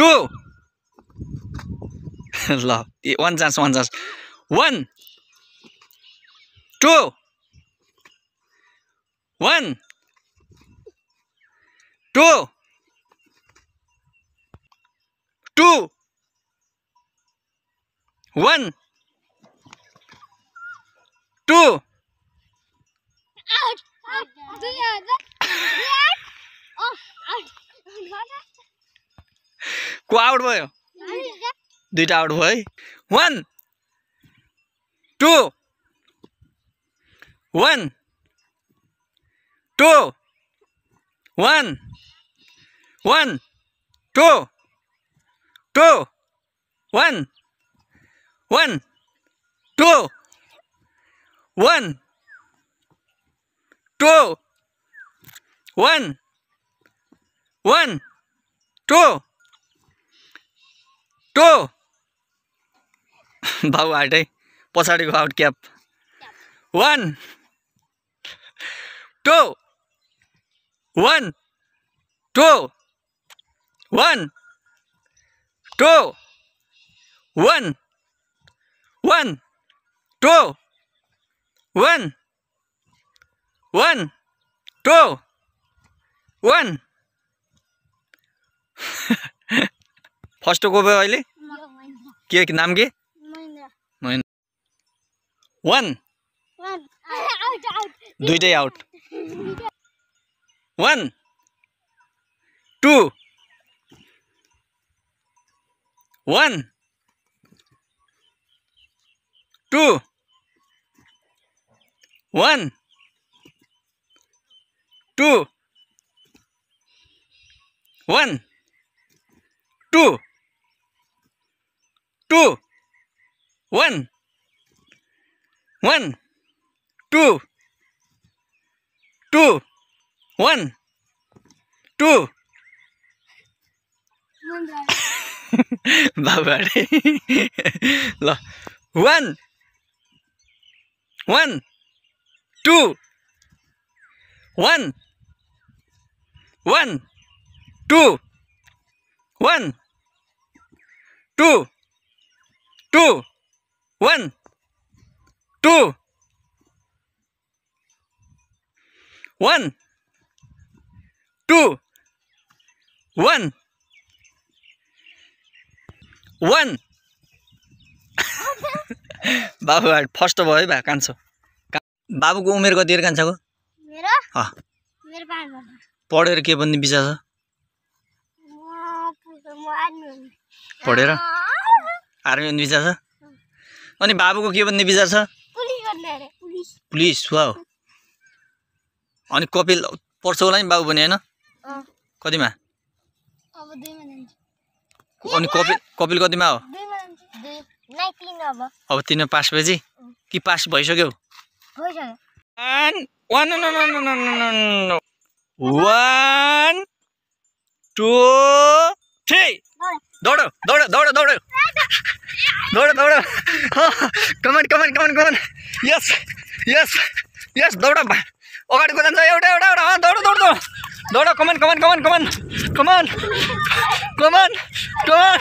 2 ल one chance 1 2 1 2 2 1 2 out को out भयो दुईटा आउट भयो है 1 2 1 2 1 1 2 2 1 1 2 1 2 1 1 2 2 बाबु आउट है पछाडिको आउट क्याप 1 2 1 2 1 2 1 1 2 1 1 2 1 फर्स्ट को भयो अहिले के नाम के महेन्द्र 1 दुईटै आउट 1 2 1 2 1 2 1 2 2 1 1 2 2 1 2 बाबु अरे ल 1 1 2 1 1 2 1 2 2 1 2 1 2 1 1 बाबु फर्स्ट भयो है भा कान्छो बाबुको उमेर कति हो कान्छाको मेरो मेरो 5 वर्ष पढेर के बन्ने विचार छ पढेर आर्मी बन्ने विचार छ अनि बाबुको के बन्ने विचार छ पुलिस बन्ने रे पुलिस वाउ अनि कपिल पढ्छ होला नि बाबु बन्ने हैन कतिमा अब 2 मा जान्छ अनि कपिल कतिमा हो 2 मा जान्छ 2 नाइ 3 अब 3 मा पास भएपछि कि पास भइसक्यो भइसक्यो 1 2 3 दौड़ो दौड़ो दौड़ो दौड़ो दौड़ो दौड़ो कमान कमान कमान कमान यस यस यस दौड़ो अगाडि को जान्छ एउटा एउटा एउटा दौड़ो दौड़ो दौड़ो दौड़ो कमान कमान कमान कमान कमान कमान कमान